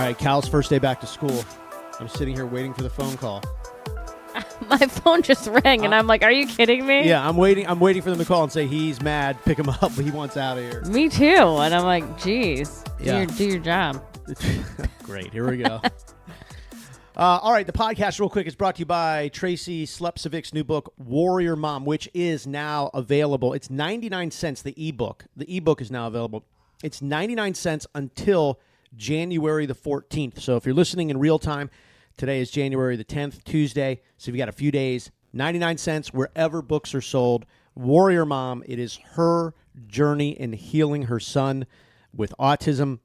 right, Cal's first day back to school. I'm sitting here waiting for the phone call. My phone just rang, and I'm like, are you kidding me? Yeah, I'm waiting for them to call and say he's mad, pick him up, but he wants out of here. Me too. And I'm like, geez, Yeah. do your job. Great, here we go. All right, the podcast real quick is brought to you by Tracy Slepcevic's new book, Warrior Mom, which is now available. It's 99 cents, the ebook. The ebook is now available. It's 99 cents until January the 14th. So if you're listening in real time, today is January the 10th, Tuesday. So you've got a few days, 99 cents wherever books are sold. Warrior Mom, it is her journey in healing her son with autism.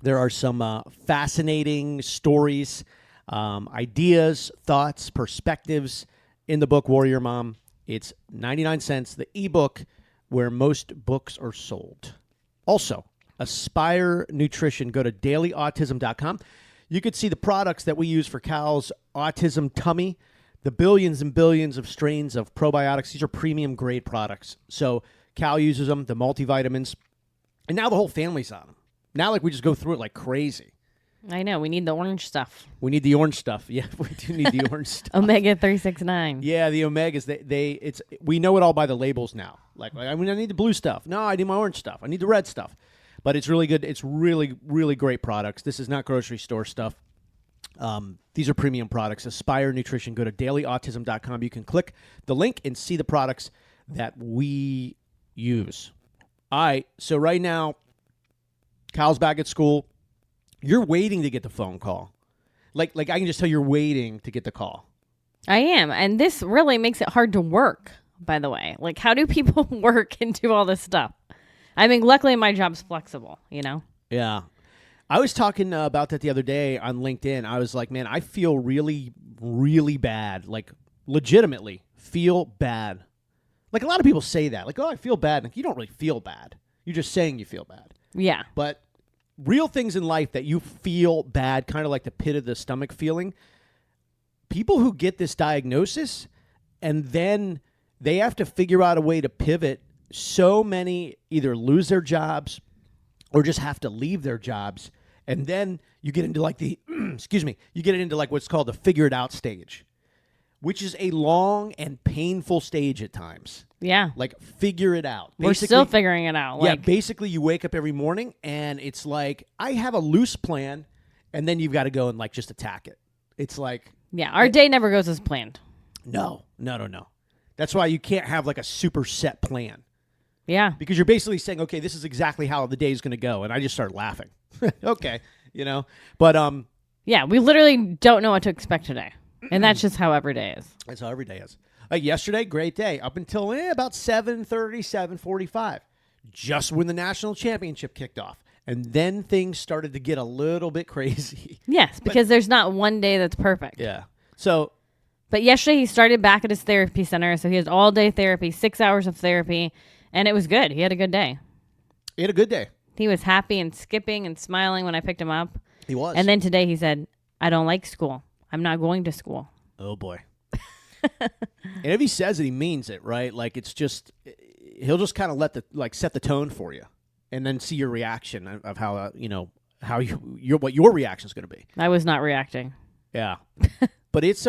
There are some fascinating stories, ideas, thoughts, perspectives in the book, Warrior Mom. It's 99 cents, the ebook, where most books are sold. Also, Aspire Nutrition. Go to dailyautism.com. You could see the products that we use for Cal's autism tummy, the billions and billions of strains of probiotics. These are premium grade products. So Cal uses them, the multivitamins, and now the whole family's on them. Now, we just go through it like crazy. I know. We need the orange stuff. We need the orange stuff. Yeah, we do need the orange stuff. Omega 369. Yeah, the omegas. We know it all by the labels now. I need the blue stuff. No, I need my orange stuff. I need the red stuff. But it's really good. It's really, really great products. This is not grocery store stuff. These are premium products. Aspire Nutrition. Go to dailyautism.com. You can click the link and see the products that we use. All right. So right now, Cal's back at school. You're waiting to get the phone call. Like I can just tell you're waiting to get the call. I am. And this really makes it hard to work, by the way. How do people work and do all this stuff? I mean, luckily my job's flexible, you know? Yeah. I was talking about that the other day on LinkedIn. I was like, man, I feel really, really bad. Legitimately feel bad. A lot of people say that. Oh, I feel bad. You don't really feel bad. You're just saying you feel bad. Yeah. But real things in life that you feel bad, kind of like the pit of the stomach feeling, people who get this diagnosis and then they have to figure out a way to pivot. So many either lose their jobs or just have to leave their jobs. And then you get into you get into what's called the figure it out stage, which is a long and painful stage at times. Yeah. Figure it out. We're still figuring it out. Yeah, basically you wake up every morning and it's I have a loose plan, and then you've got to go and just attack it. It's yeah, our day never goes as planned. No. That's why you can't have a super set plan. Yeah. Because you're basically saying, okay, this is exactly how the day is going to go. And I just start laughing. Okay. But yeah, we literally don't know what to expect today. And that's just how every day is. That's how every day is. Yesterday, great day. Up until about 7:30, 7:45. Just when the national championship kicked off. And then things started to get a little bit crazy. Yes, because there's not one day that's perfect. Yeah. So. But yesterday he started back at his therapy center. So he has all day therapy, 6 hours of therapy. And it was good. He had a good day. He had a good day. He was happy and skipping and smiling when I picked him up. He was. And then today he said, I don't like school. I'm not going to school. Oh, boy. And if he says it, he means it, right? It's just, he'll just kind of set the tone for you and then see your reaction of how, what your reaction is going to be. I was not reacting. Yeah. But it's,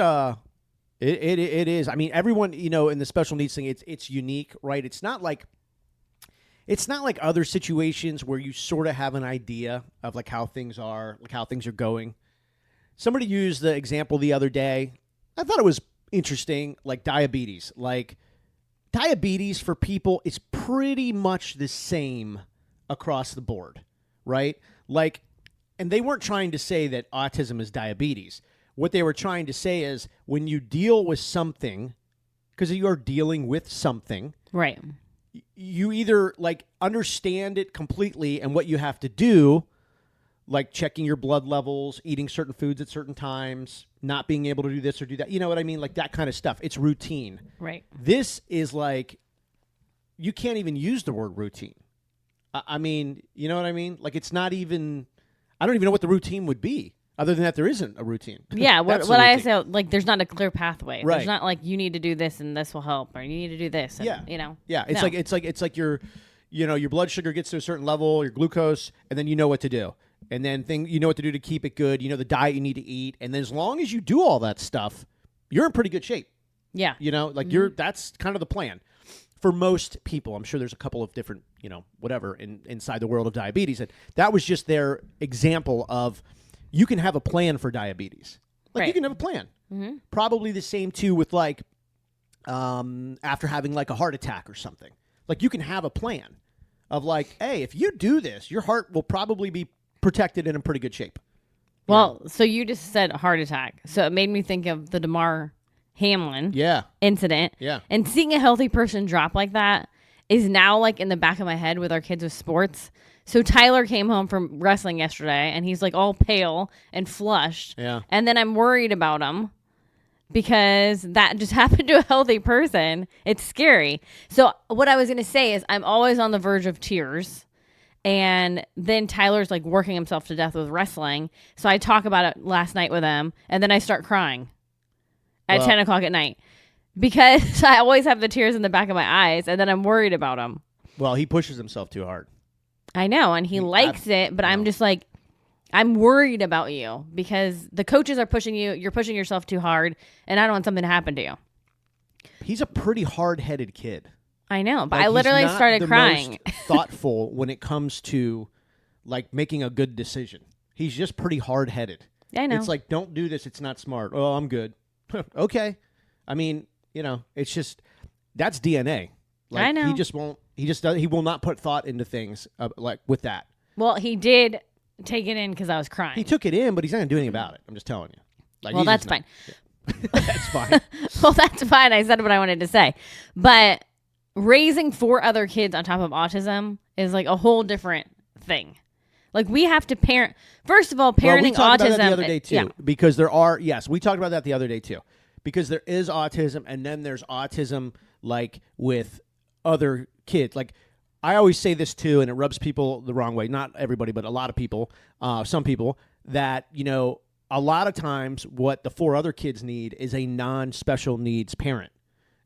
it is. I mean, everyone, in the special needs thing, it's unique, right? It's not like other situations where you sort of have an idea of how things are, how things are going. Somebody used the example the other day. I thought it was interesting, diabetes. Diabetes for people is pretty much the same across the board, right? And they weren't trying to say that autism is diabetes. What they were trying to say is when you deal with something, because you are dealing with something, right? You either understand it completely and what you have to do, checking your blood levels, eating certain foods at certain times, not being able to do this or do that. You know what I mean? That kind of stuff. It's routine. Right. This is you can't even use the word routine. I mean, you know what I mean? It's not even, I don't even know what the routine would be. Other than that, there isn't a routine. Yeah, what I say, there's not a clear pathway. Right. There's not you need to do this and this will help, or you need to do this. And, Yeah, it's no. It's like your blood sugar gets to a certain level, your glucose, and then you know what to do. And then you know what to do to keep it good. You know the diet you need to eat. And then as long as you do all that stuff, you're in pretty good shape. Yeah. You know, like that's kind of the plan for most people. I'm sure there's a couple of different, you know, whatever inside the world of diabetes. And that was just their example of you can have a plan for diabetes. Like you can have a plan. Mm-hmm. Probably the same too with like after having like a heart attack or something. Like you can have a plan of like, hey, if you do this, your heart will probably be protected and in pretty good shape. Well, so you just said heart attack. So it made me think of the Damar Hamlin incident. Yeah. And seeing a healthy person drop like that is now like in the back of my head with our kids with sports. So Tyler came home from wrestling yesterday and he's like all pale and flushed. Yeah. And then I'm worried about him because that just happened to a healthy person. It's scary. So what I was going to say is I'm always on the verge of tears. And then Tyler's like working himself to death with wrestling. So I talk about it last night with him and then I start crying at 10 o'clock at night because I always have the tears in the back of my eyes and then I'm worried about him. Well, he pushes himself too hard. I know, and he likes it, but I'm just like, I'm worried about you because the coaches are pushing you, you're pushing yourself too hard, and I don't want something to happen to you. He's a pretty hard-headed kid. I know, but like, I literally started crying. Most thoughtful when it comes to like making a good decision. He's just pretty hard-headed. I know. It's like, don't do this, it's not smart. Oh, I'm good. Okay. I mean, you know, it's just, that's DNA. Like, I know. He will not put thought into things like with that. Well, he did take it in because I was crying. He took it in, but he's not going to do anything about it. I'm just telling you. Like, well, that's fine. That's fine. Well, that's fine. I said what I wanted to say. But raising 4 other kids on top of autism is like a whole different thing. Like we have to parent. First of all, parenting we talked autism. About that the other day too, because there are. Yes, we talked about that the other day too, because there is autism, and then there's autism like with other kids. Like I always say this too, and it rubs people the wrong way. Not everybody, but a lot of people. Some people that you know. A lot of times, what the 4 other kids need is a non-special needs parent,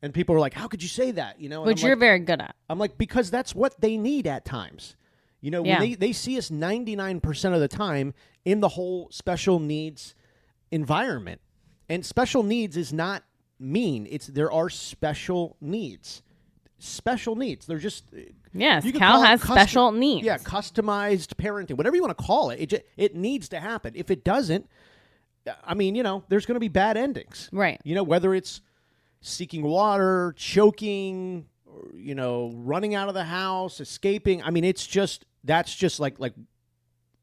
and people are like, "How could you say that?" You know, which you're very good at. I'm like, because that's what they need at times. You know, when they see us 99% of the time in the whole special needs environment. And special needs is not mean. There are special needs. Special needs. They're just... Yes, Cal has special needs. Yeah, customized parenting. Whatever you want to call it. It needs to happen. If it doesn't, I mean, you know, there's going to be bad endings. Right. You know, whether it's seeking water, choking... you know, running out of the house, escaping. I mean, that's just like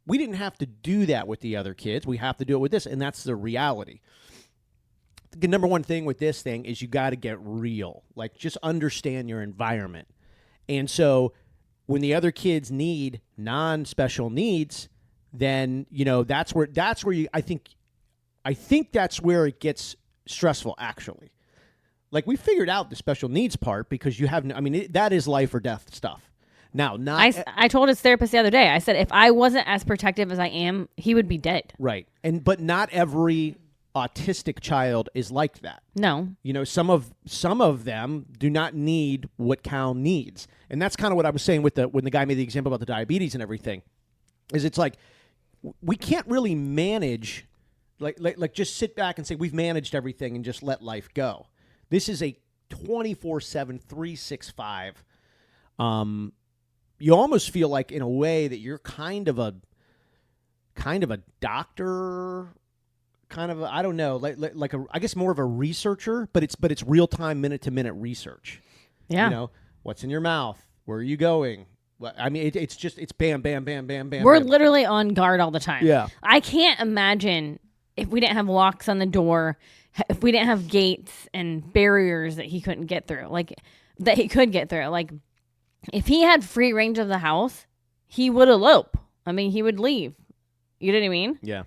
we didn't have to do that with the other kids. We have to do it with this, and that's the reality. The number one thing with this thing is you got to get real. Like, just understand your environment. And so when the other kids need non-special needs, then, you know, that's where you, I think that's where it gets stressful, actually. Like, we figured out the special needs part because you have, that is life or death stuff. Now, I told his therapist the other day, I said, if I wasn't as protective as I am, he would be dead. Right. But not every autistic child is like that. No. You know, some of them do not need what Cal needs. And that's kind of what I was saying when the guy made the example about the diabetes and everything, is it's like, we can't really manage, like just sit back and say, we've managed everything and just let life go. This is a 24/7, 365. You almost feel like, in a way, that you're kind of a doctor, I don't know, I guess more of a researcher, but it's real time, minute to minute research. Yeah. You know, what's in your mouth? Where are you going? I mean, it's bam, bam, bam, bam, bam. We're bam. literally on guard all the time. Yeah. I can't imagine if we didn't have locks on the door, if we didn't have gates and barriers that he couldn't get through, like that he could get through. Like, if he had free range of the house, he would elope. I mean, he would leave. You know what I mean? Yeah.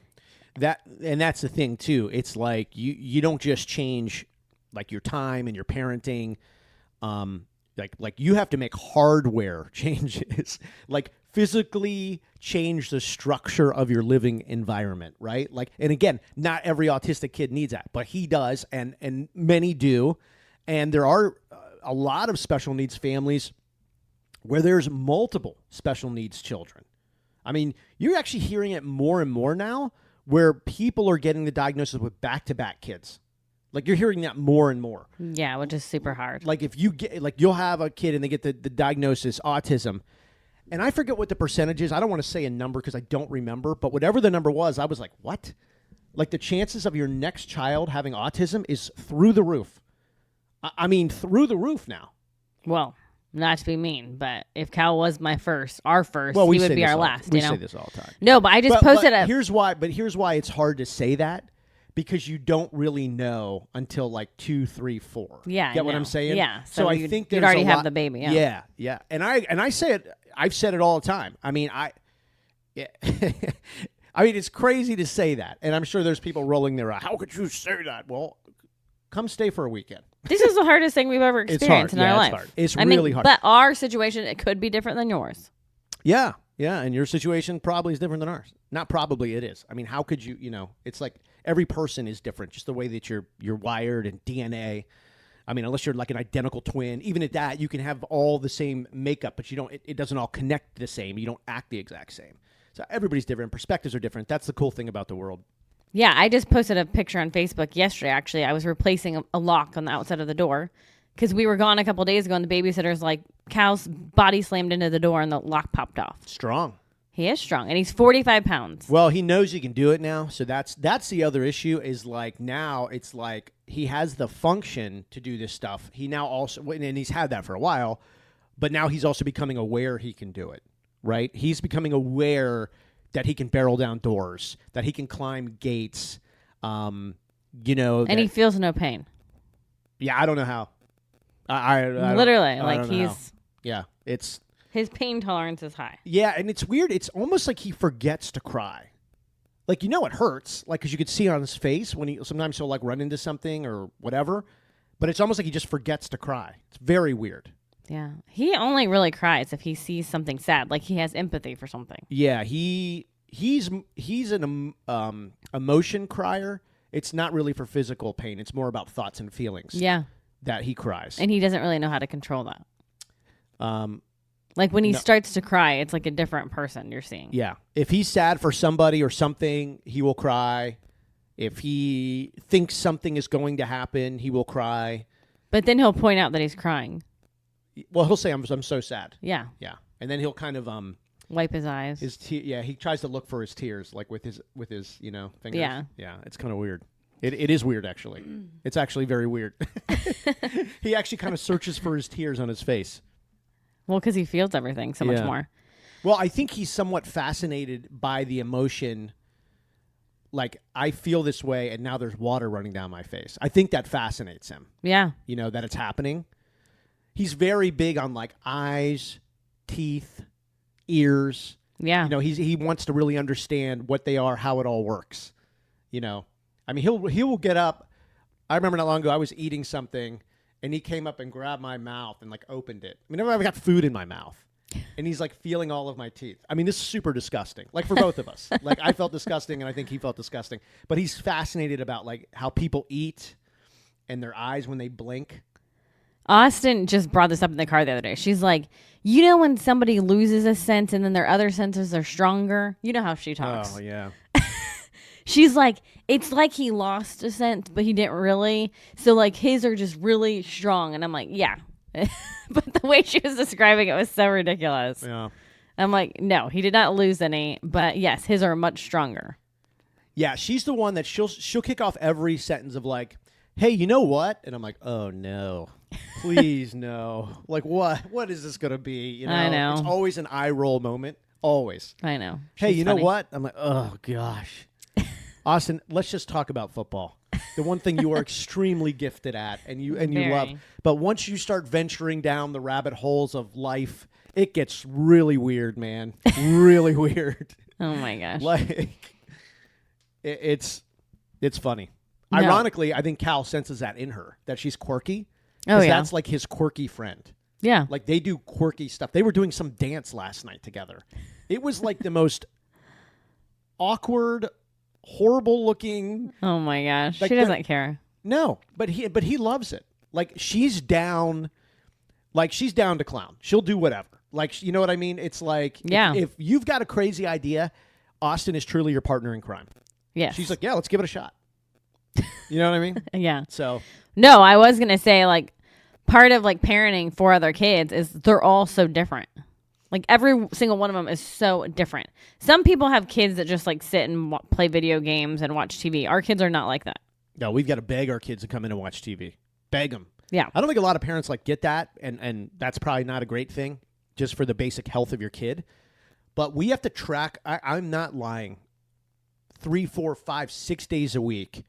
That's the thing too. It's like you don't just change like your time and your parenting. Like you have to make hardware changes, like physically change the structure of your living environment, right? Like, and again, not every autistic kid needs that, but he does, and many do. And there are a lot of special needs families where there's multiple special needs children. I mean, you're actually hearing it more and more now where people are getting the diagnosis with back-to-back kids. Like, you're hearing that more and more. Yeah, which is super hard. Like, if you get, like, you'll have a kid and they get the diagnosis, autism. And I forget what the percentage is. I don't want to say a number because I don't remember. But whatever the number was, I was like, what? Like, the chances of your next child having autism is through the roof. I mean, through the roof now. Well, not to be mean, but if Cal was our first, Well, he would be our last. We you know? say this all the time. No, but I just posted a. Here's why it's hard to say that, because you don't really know until like 2, 3, 4. Yeah, get what I'm saying? Yeah. So I think you'd there's already a have lot, the baby. Yeah, yeah. And I say it. I've said it all the time. I mean, yeah. I mean, it's crazy to say that, and I'm sure there's people rolling their eyes. How could you say that? Well, come stay for a weekend. This is the hardest thing we've ever experienced in our life. It's hard. It's really hard. But our situation, it could be different than yours. Yeah, yeah, and your situation probably is different than ours. Not probably, it is. I mean, how could you? You know, it's like every person is different, just the way that you're wired and DNA. I mean, unless you're like an identical twin, even at that, you can have all the same makeup, but you don't. It doesn't all connect the same. You don't act the exact same. So everybody's different. Perspectives are different. That's the cool thing about the world. Yeah, I just posted a picture on Facebook yesterday, actually. I was replacing a lock on the outside of the door because we were gone a couple days ago, and the babysitter's like, Cal's body slammed into the door, and the lock popped off. Strong. He is strong, and he's 45 pounds. Well, he knows he can do it now, so that's the other issue is, like, now it's like he has the function to do this stuff. He now also, and he's had that for a while, but now he's also becoming aware he can do it, right? He's becoming aware that he can barrel down doors, that he can climb gates, you know. And he feels no pain. Yeah, I don't know how. I Literally, don't like know how. Yeah, it's... His pain tolerance is high. Yeah, and it's weird. It's almost like he forgets to cry. Like, you know it hurts, like, because you could see it on his face when sometimes he'll, like, run into something or whatever, but it's almost like he just forgets to cry. It's very weird. Yeah. He only really cries if he sees something sad, like he has empathy for something. Yeah, he's an emotion crier. It's not really for physical pain. It's more about thoughts and feelings. Yeah. That he cries. And he doesn't really know how to control that. Like when he starts to cry, it's like a different person you're seeing. Yeah. If he's sad for somebody or something, he will cry. If he thinks something is going to happen, he will cry. But then he'll point out that he's crying. Well, he'll say, I'm so sad. Yeah. Yeah. And then he'll kind of wipe his eyes. He tries to look for his tears, like with his fingers. Yeah. Yeah, it's kind of weird. It is weird, actually. It's actually very weird. He actually kind of searches for his tears on his face. Well, because he feels everything so much more. Well, I think he's somewhat fascinated by the emotion. Like, I feel this way, and now there's water running down my face. I think that fascinates him. Yeah. You know, that it's happening. He's very big on, like, eyes, teeth, ears. Yeah. You know, he wants to really understand what they are, how it all works. You know, I mean, he will get up. I remember not long ago, I was eating something, and he came up and grabbed my mouth and, like, opened it. I mean, I've got food in my mouth, and he's, like, feeling all of my teeth. I mean, this is super disgusting, like, for both of us. Like, I felt disgusting, and I think he felt disgusting. But he's fascinated about, like, how people eat and their eyes when they blink. Austin just brought this up in the car the other day. She's like, you know when somebody loses a sense and then their other senses are stronger? You know how she talks. Oh, yeah. She's like, it's like he lost a sense, but he didn't really. So, like, his are just really strong. And I'm like, yeah. But the way she was describing it was so ridiculous. Yeah. I'm like, no, he did not lose any. But, yes, his are much stronger. Yeah, she's the one that she'll kick off every sentence of, like, hey, you know what? And I'm like, oh, no. Please, no. Like, what is this going to be? You know? I know. It's always an eye roll moment. Always. I know. Hey, She's you funny. know what? I'm like, oh, gosh. Austin, let's just talk about football. The one thing you are extremely gifted at and you love. But once you start venturing down the rabbit holes of life, it gets really weird, man. Really weird. Oh, my gosh. Like, it's funny. No. Ironically, I think Cal senses that in her, that she's quirky. Oh, yeah. That's like his quirky friend. Yeah. Like, they do quirky stuff. They were doing some dance last night together. It was like the most awkward, horrible looking. Oh, my gosh. Like she doesn't care. No, but he loves it. Like, she's down to clown. She'll do whatever. Like, you know what I mean? It's like, Yeah. if you've got a crazy idea, Austin is truly your partner in crime. Yes. She's like, yeah, let's give it a shot. You know what I mean? Yeah. So, No, I was going to say, like, part of, like, parenting 4 other kids is they're all so different. Like, every single one of them is so different. Some people have kids that just, like, sit and play video games and watch TV. Our kids are not like that. no, we've got to beg our kids to come in and watch TV. Beg them. Yeah. I don't think a lot of parents, like, get that, and that's probably not a great thing just for the basic health of your kid. But we have to track, I'm not lying, 3, 4, 5, 6 days a week.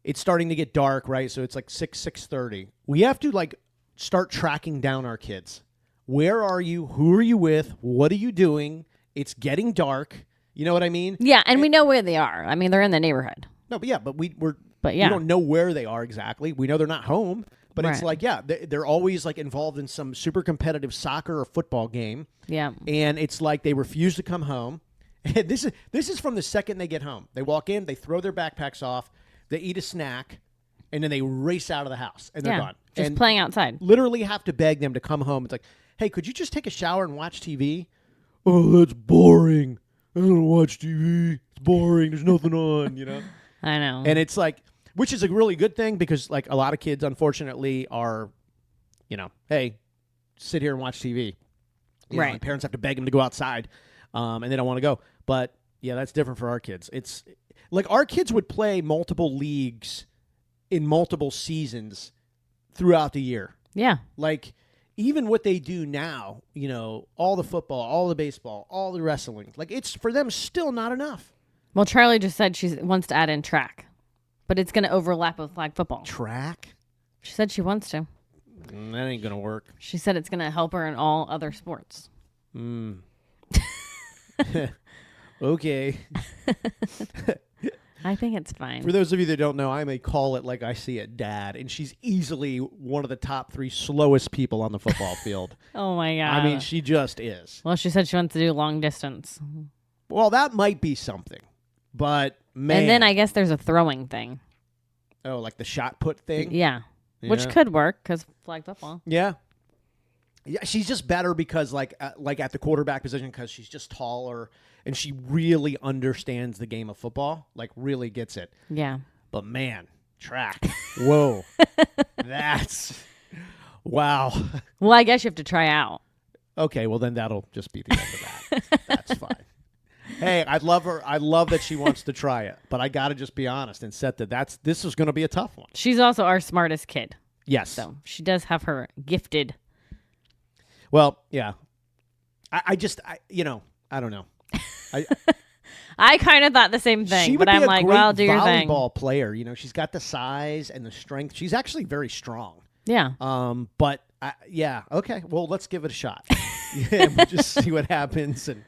It's starting to get dark, right? So it's like 6:30. We have to, like, start tracking down our kids. Where are you? Who are you with? What are you doing? It's getting dark. You know what I mean? Yeah, and we know where they are. I mean, they're in the neighborhood. No, but yeah, but we yeah. don't know where they are exactly. We know they're not home, but it's Right. like, yeah, they're always, like, involved in some super competitive soccer or football game. Yeah. And it's like they refuse to come home. And this is from the second they get home. They walk in, they throw their backpacks off, they eat a snack, and then they race out of the house, and they're gone. Just and playing outside. literally have to beg them to come home. It's like, hey, could you just take a shower and watch TV? Oh, that's boring. I don't watch TV. It's boring. There's nothing on, you know? I know. And it's like, which is a really good thing because, like, a lot of kids, unfortunately, are, you know, hey, sit here and watch TV. You know, Right. and parents have to beg them to go outside, and they don't want to go. But, yeah, that's different for our kids. It's like our kids would play multiple leagues in multiple seasons throughout the year. Yeah. Like, even what they do now, you know, all the football, all the baseball, all the wrestling, like, it's for them still not enough. Well, Charlie just said she wants to add in track, but it's going to overlap with flag football. Track? She said she wants to. That ain't going to work. She said it's going to help her in all other sports. Okay. I think it's fine. For those of you that don't know, I'm a call it like I see it dad, and she's easily one of the top 3 slowest people on the football field. Oh, my God. I mean, she just is. Well, she said she wants to do long distance. Well, that might be something, but man. And then I guess there's a throwing thing. Oh, like the shot put thing? Yeah. Which Yeah. could work because flag football. Yeah. Yeah, she's just better because, like at the quarterback position, because she's just taller and she really understands the game of football, like really gets it. Yeah. But man, track. Whoa. That's wow. Well, I guess you have to try out. Okay, well then that'll just be the end of that. That's fine. Hey, I love her. I love that she wants to try it, but I got to just be honest and set that this is going to be a tough one. She's also our smartest kid. Yes. So she does have her gifted. Well, yeah. I don't know. I kind of thought the same thing, She would but be I'm a like, great well, do your thing. volleyball player. You know, she's got the size and the strength. She's actually very strong. Yeah. But yeah, okay. Well, let's give it a shot. Yeah, we'll just see what happens. And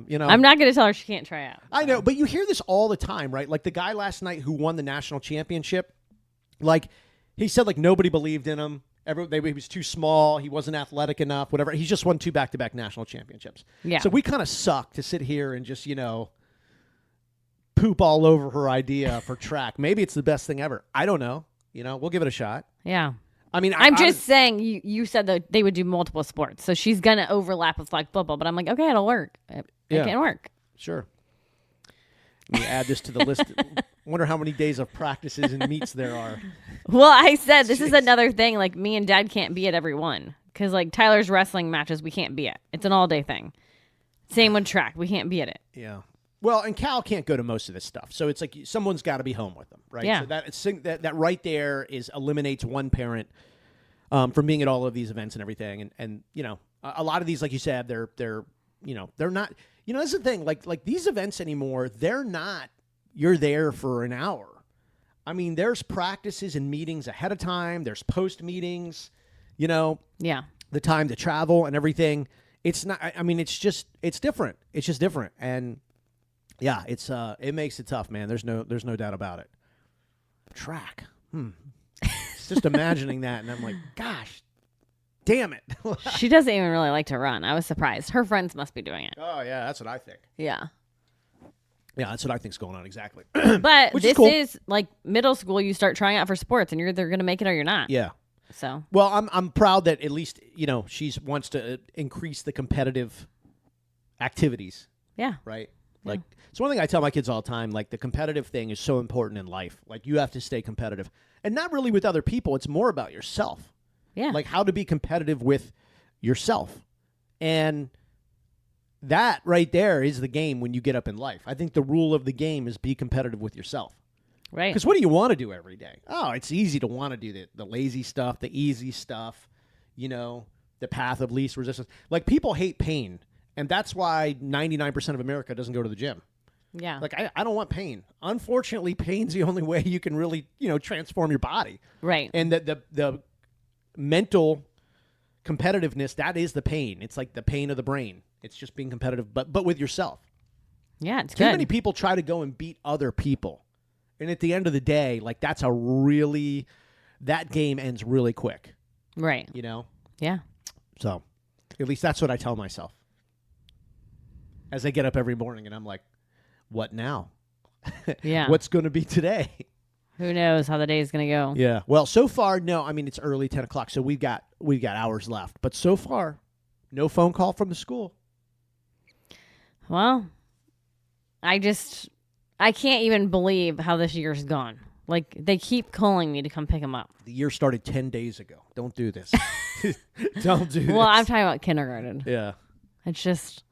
you know, I'm not going to tell her she can't try out. I know, but you hear this all the time, right? Like the guy last night who won the national championship, like he said, like nobody believed in him. He was too small. He wasn't athletic enough. Whatever. He's just won 2 back-to-back national championships. Yeah. So we kind of suck to sit here and just, you know, poop all over her idea for track. Maybe it's the best thing ever. I don't know. You know, we'll give it a shot. Yeah. I mean, I'm just saying you said that they would do multiple sports. So she's going to overlap with flag football. But I'm like, okay, it'll work. It can work. Sure. Let me add this to the list. Wonder how many days of practices and meets there are. Well, I said this is another thing. Like me and Dad can't be at every one because like Tyler's wrestling matches we can't be at. It's an all day thing. Same with track. We can't be at it. Yeah. Well, and Cal can't go to most of this stuff, so it's like someone's got to be home with them, right? Yeah. So that right there eliminates one parent from being at all of these events and everything, and you know a lot of these, like you said, they're you know they're not. You know, that's the thing. Like these events anymore, they're not. You're there for an hour. I mean, there's practices and meetings ahead of time. There's post meetings. You know. Yeah. The time to travel and everything. It's not. I mean, it's different. It's just different, and yeah, it makes it tough, man. There's no doubt about it. Track. It's just imagining that, and I'm like, gosh, damn it. She doesn't even really like to run. I was surprised. Her friends must be doing it. Oh yeah, that's what I think. Yeah. Yeah, that's what I think's going on exactly. But Which this is cool. is like middle school. You start trying out for sports, and you're either going to make it or you're not. Yeah. So, well, I'm proud that at least, she wants to increase the competitive activities, yeah. right? Like, it's one thing I tell my kids all the time, like the competitive thing is so important in life. Like you have to stay competitive, and not really with other people. It's more about yourself. Yeah. Like how to be competitive with yourself. And that right there is the game when you get up in life. I think the rule of the game is be competitive with yourself. Right. Because what do you want to do every day? Oh, it's easy to want to do the lazy stuff, the easy stuff, the path of least resistance. Like people hate pain. And that's why 99% of America doesn't go to the gym. Yeah. Like, I don't want pain. Unfortunately, pain's the only way you can really, transform your body. Right. And the mental competitiveness, that is the pain. It's like the pain of the brain. It's just being competitive, but with yourself. Yeah, it's Too good. many people try to go and beat other people. And at the end of the day, like that game ends really quick. Right. Yeah. So at least that's what I tell myself. As I get up every morning and I'm like, what now? Yeah. What's going to be today? Who knows how the day is going to go? Yeah. Well, so far, no. I mean, it's early, 10 o'clock, so we've got hours left. But so far, no phone call from the school. Well, I can't even believe how this year's gone. Like, they keep calling me to come pick them up. The year started 10 days ago. Don't do this. Don't do this. Well, I'm talking about kindergarten. Yeah. It's just,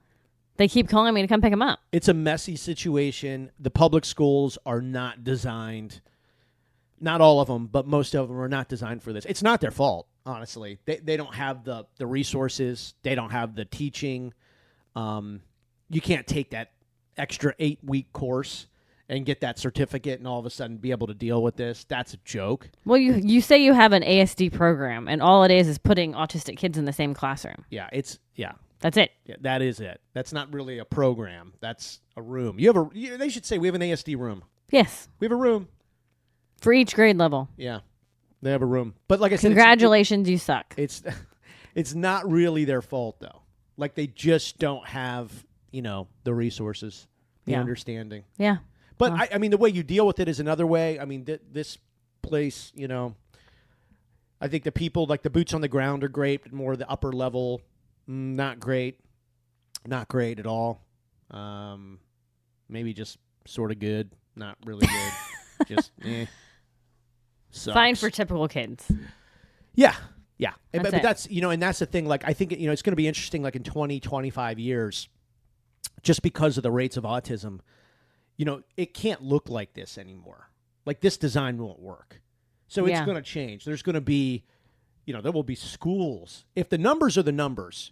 they keep calling me to come pick them up. It's a messy situation. The public schools are not designed, not all of them, but most of them are not designed for this. It's not their fault, honestly. They don't have the resources. They don't have the teaching. You can't take that extra 8-week course and get that certificate and all of a sudden be able to deal with this. That's a joke. Well, you say you have an ASD program, and all it is putting autistic kids in the same classroom. Yeah, That's it. Yeah, that is it. That's not really a program. That's a room. They should say we have an ASD room. Yes. We have a room. For each grade level. Yeah, they have a room. But like I said, congratulations, you suck. It's not really their fault though. Like they just don't have the resources, the understanding. Yeah. But I mean, the way you deal with it is another way. I mean, this place, I think the people, like the boots on the ground are great, but more the upper level, not great. Not great at all. Maybe just sort of good, not really good. Just, sucks. Fine for typical kids. Yeah. Yeah. That's But that's, and that's the thing. Like, I think, it's going to be interesting, like in 20, 25 years, just because of the rates of autism, it can't look like this anymore. Like this design won't work. So it's going to change. There's going to be, there will be schools. If the numbers are the numbers,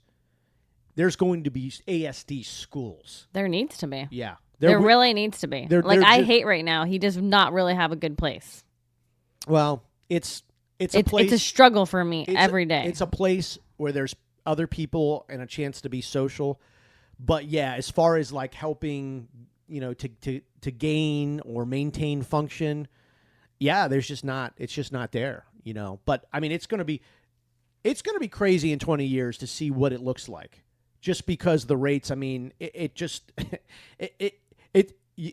there's going to be ASD schools. There needs to be. Yeah. There really needs to be. I hate right now. He does not really have a good place. Well, it's a place. It's a struggle for me every day. It's a place where there's other people and a chance to be social. But yeah, as far as like helping, to gain or maintain function, yeah, it's just not there, But I mean, it's going to be crazy in 20 years to see what it looks like. Just because the rates, I mean,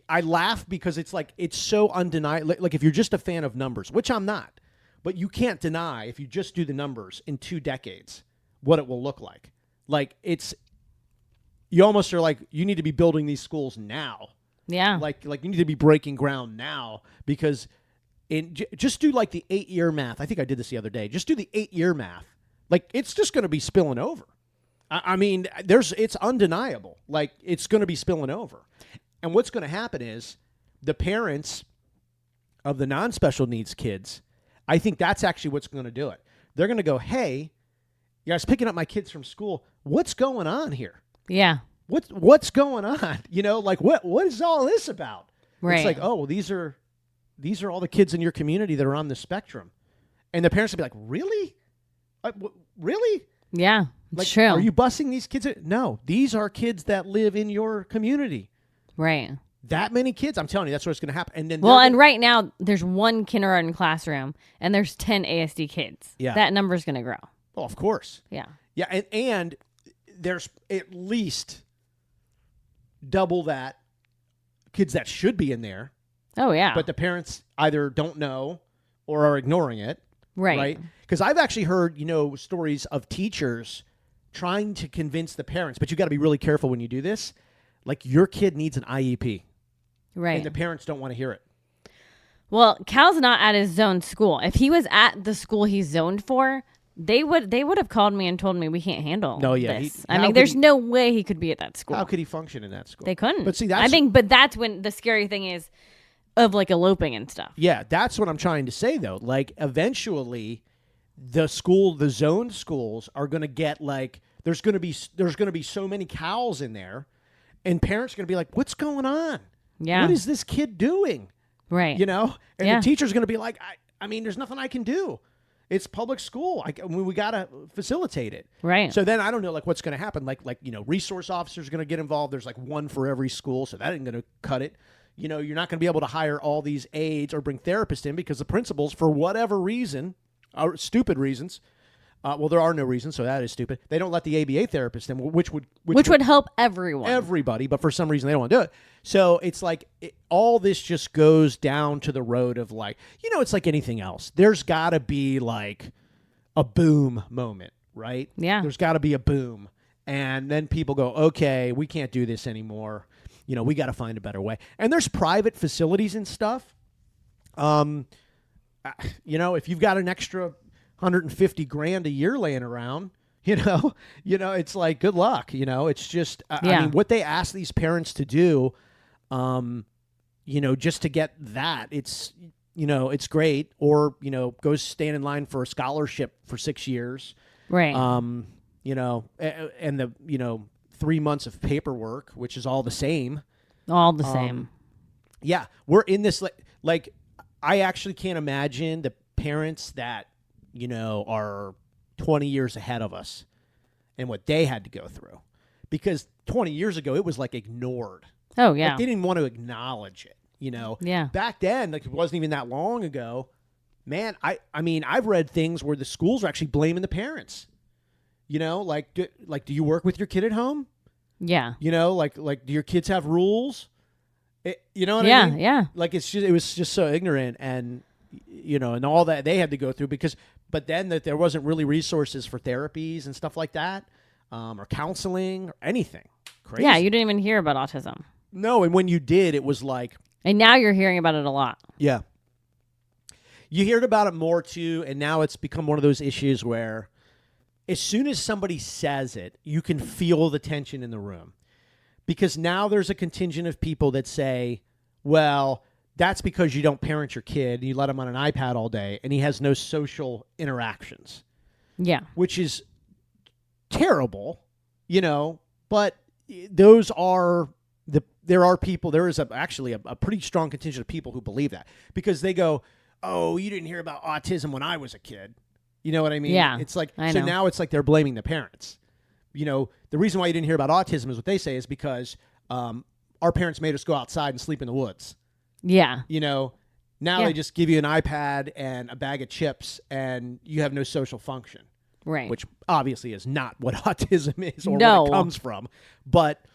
I laugh because it's like, it's so undeniable. Like if you're just a fan of numbers, which I'm not, but you can't deny if you just do the numbers in 2 decades, what it will look like. Like you almost are like, you need to be building these schools now. Yeah. Like you need to be breaking ground now because just do like the 8-year math. I think I did this the other day. Just do the 8-year math. Like it's just going to be spilling over. I mean, it's undeniable. Like it's going to be spilling over. And what's going to happen is the parents of the non-special needs kids, I think that's actually what's going to do it. They're going to go, hey, you guys picking up my kids from school. What's going on here? Yeah. What's going on? Like what is all this about? Right. It's like, oh, well, these are all the kids in your community that are on the spectrum. And the parents will be like, really? Really? Yeah, it's like, true. Are you busing these kids? No, these are kids that live in your community. Right. That many kids, I'm telling you, that's what's going to happen. And then and right now there's 1 kindergarten classroom and there's 10 ASD kids. Yeah. That number's going to grow. Oh, of course. Yeah. Yeah, and there's at least double that kids that should be in there. Oh, yeah. But the parents either don't know or are ignoring it. Right. Because I've actually heard, stories of teachers trying to convince the parents, but you got to be really careful when you do this. Like, your kid needs an IEP. Right. And the parents don't want to hear it. Well, Cal's not at his zone school. If he was at the school he's zoned for, they would have called me and told me we can't handle this. There's no way he could be at that school. How could he function in that school? They couldn't. But see, but that's when the scary thing is of like eloping and stuff. Yeah, that's what I'm trying to say though. Like, eventually the zoned schools are going to get like, there's going to be so many cows in there, and parents are going to be like, what's going on? Yeah. What is this kid doing? Right. And the teacher's going to be like, there's nothing I can do. It's public school. We got to facilitate it. Right. So then I don't know like what's going to happen. Like, resource officers are going to get involved. There's like one for every school. So that ain't going to cut it. You're not going to be able to hire all these aides or bring therapists in because the principals, for whatever reason, are stupid reasons. Well, there are no reasons, so that is stupid. They don't let the ABA therapist in, which would help everyone. Everybody, but for some reason they don't want to do it. So it's like all this just goes down to the road of like, it's like anything else. There's got to be like a boom moment, right? Yeah. There's got to be a boom. And then people go, okay, we can't do this anymore. We got to find a better way. And there's private facilities and stuff. If you've got an extra $150,000 a year laying around, it's like, good luck. It's just, I mean, what they ask these parents to do, just to get that, it's great. Or, go stand in line for a scholarship for 6 years. Right. And the, 3 months of paperwork, which is all the same. All the same. Yeah. We're in this, like, I actually can't imagine the parents that, are 20 years ahead of us and what they had to go through. Because 20 years ago, it was like ignored. Oh, yeah. Like, they didn't want to acknowledge it, Yeah. Back then, like, it wasn't even that long ago. Man, I mean, I've read things where the schools are actually blaming the parents. Do you work with your kid at home? Yeah. Like, do your kids have rules? You know what I mean? Yeah, yeah. Like, it was just so ignorant, and and all that they had to go through but then that there wasn't really resources for therapies and stuff like that, or counseling or anything. Crazy. Yeah, you didn't even hear about autism. No, and when you did, it was like. And now you're hearing about it a lot. Yeah. You heard about it more too, and now it's become one of those issues where as soon as somebody says it, you can feel the tension in the room. Because now there's a contingent of people that say, well, that's because you don't parent your kid and you let him on an iPad all day and he has no social interactions. Yeah. Which is terrible, but those are there are people, there is actually a pretty strong contingent of people who believe that because they go, oh, you didn't hear about autism when I was a kid. You know what I mean? Yeah. It's like, I so know. now it's like they're blaming the parents. The reason why you didn't hear about autism is what they say is because our parents made us go outside and sleep in the woods. Yeah. Now they just give you an iPad and a bag of chips and you have no social function. Right. Which obviously is not what autism is or No. what it comes from. But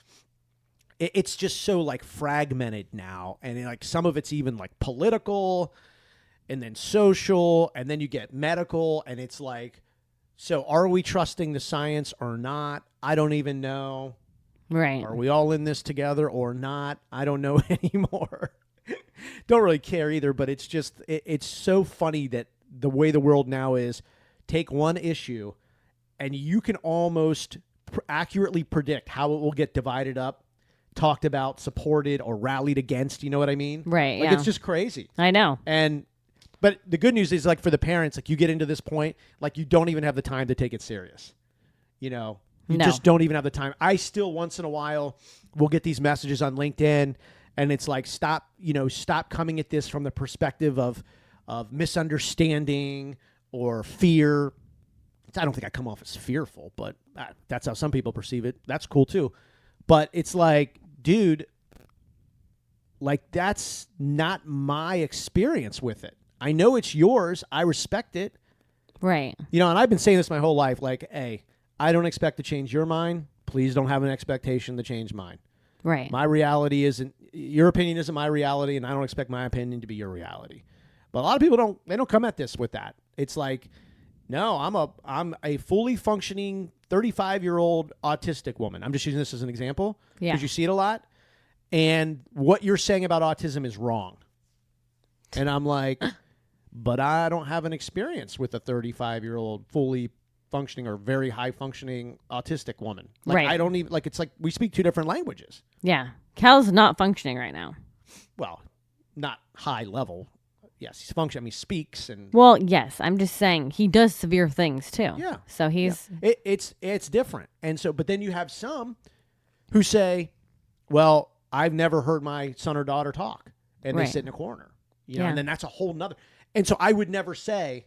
it's just so like fragmented now. And like some of it's even like political and then social and then you get medical and it's like, so are we trusting the science or not? I don't even know. Right. Are we all in this together or not? I don't know anymore. Don't really care either, but it's just, it's so funny that the way the world now is, take one issue and you can almost accurately predict how it will get divided up, talked about, supported, or rallied against. You know what I mean? Right, Like, yeah. it's just crazy. I know. But the good news is, like, for the parents, like, you get into this point, like, you don't even have the time to take it serious. You No. just don't even have the time. I still, once in a while, will get these messages on LinkedIn, and it's like, stop coming at this from the perspective of misunderstanding or fear. I don't think I come off as fearful, but that's how some people perceive it. That's cool, too. But it's like, dude, like, that's not my experience with it. I know it's yours. I respect it. Right. And I've been saying this my whole life, like, hey, I don't expect to change your mind. Please don't have an expectation to change mine. Right. My reality isn't, your opinion isn't my reality, and I don't expect my opinion to be your reality. But a lot of people don't come at this with that. It's like, no, I'm a fully functioning 35-year-old autistic woman. I'm just using this as an example because you see it a lot. And what you're saying about autism is wrong. And I'm like, but I don't have an experience with a 35-year-old fully functioning or very high functioning autistic woman. Like, right. I don't even, like, it's like we speak two different languages. Yeah. Cal's not functioning right now. Well, not high level. Yes, he's functioning. I mean, he speaks and. Well, yes. I'm just saying he does severe things too. Yeah. So he's. Yeah. It's different. And so, but then you have some who say, well, I've never heard my son or daughter talk. And they sit in a corner. You know, and then that's a whole nother. And so I would never say,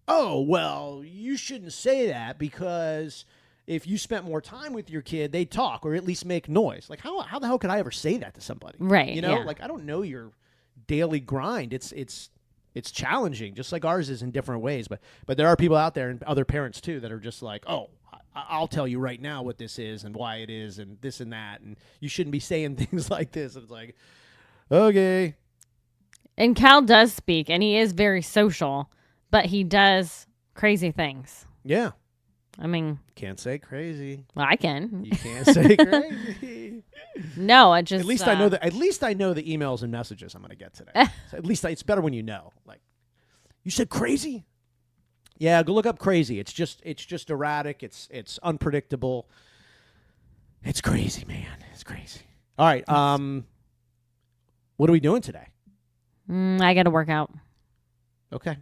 oh, well, you shouldn't say that because if you spent more time with your kid, they'd talk or at least make noise. Like, how the hell could I ever say that to somebody? Right. You know, like, I don't know your daily grind. It's challenging, just like ours is in different ways. But there are people out there and other parents, too, that are just like, oh, I'll tell you right now what this is and why it is and this and that. And you shouldn't be saying things like this. And it's like, okay. And Cal does speak, and he is very social, but he does crazy things. Yeah. I mean... Can't say crazy. Well, I can. You can't say crazy. No, I just... At least I know that. At least I know the emails and messages I'm going to get today. So at least it's better when you know. Like, you said crazy? Yeah, go look up crazy. It's just erratic. It's unpredictable. It's crazy, man. It's crazy. All right. What are we doing today? I got to work out. Okay.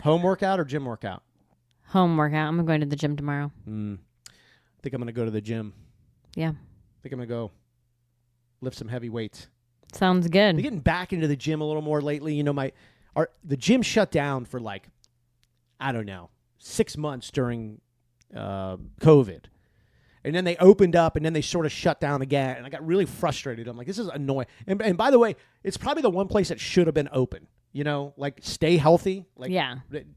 Home workout or gym workout? Home workout. I'm going to the gym tomorrow. I think I'm going to go to the gym. Yeah. I think I'm going to go lift some heavy weights. Sounds good. I'm getting back into the gym a little more lately. You know, the gym shut down for like, I don't know, 6 months during COVID. And then they opened up, and then they sort of shut down again. And I got really frustrated. I'm like, this is annoying. And by the way, it's probably the one place that should have been open. You know, like, stay healthy. Like,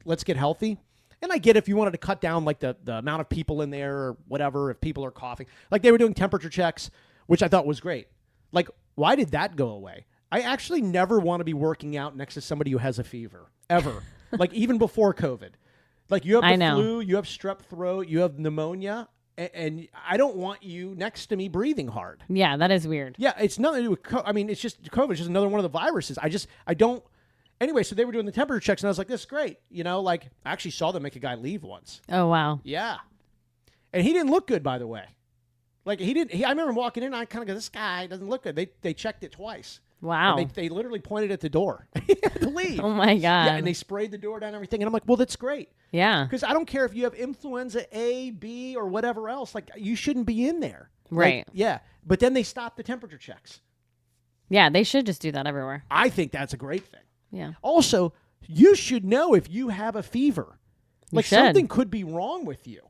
let's get healthy. And I get if you wanted to cut down, like, the amount of people in there or whatever, if people are coughing. Like, they were doing temperature checks, which I thought was great. Like, why did that go away? I actually never want to be working out next to somebody who has a fever, ever. Like, even before COVID. Like, you have the flu, you have strep throat, you have pneumonia. And I don't want you next to me breathing hard. Yeah, that is weird. Yeah, it's nothing to do with I mean, it's just COVID. It's just another one of the viruses. I don't. Anyway, so they were doing the temperature checks, and I was like, this is great. You know, like, I actually saw them make a guy leave once. Oh, wow. Yeah. And he didn't look good, by the way. Like, I remember him walking in, and I kind of go, this guy doesn't look good. They checked it twice. Wow. And they literally pointed at the door. He had to leave. Oh, my God. Yeah, and they sprayed the door down and everything. And I'm like, well, that's great. Yeah. Because I don't care if you have influenza A, B, or whatever else. Like, you shouldn't be in there. Right. Like, yeah. But then they stopped the temperature checks. Yeah, they should just do that everywhere. I think that's a great thing. Yeah. Also, you should know if you have a fever. Like, something could be wrong with you.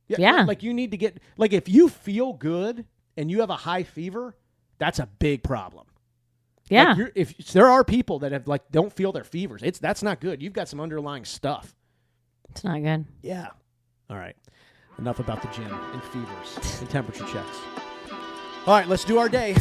Yeah. Like, you need to get, like, if you feel good and you have a high fever, that's a big problem. Yeah. Like, if there are people that have, like, don't feel their fevers, that's not good. You've got some underlying stuff. It's not good. Yeah. All right. Enough about the gym and fevers and temperature checks. All right, let's do our day.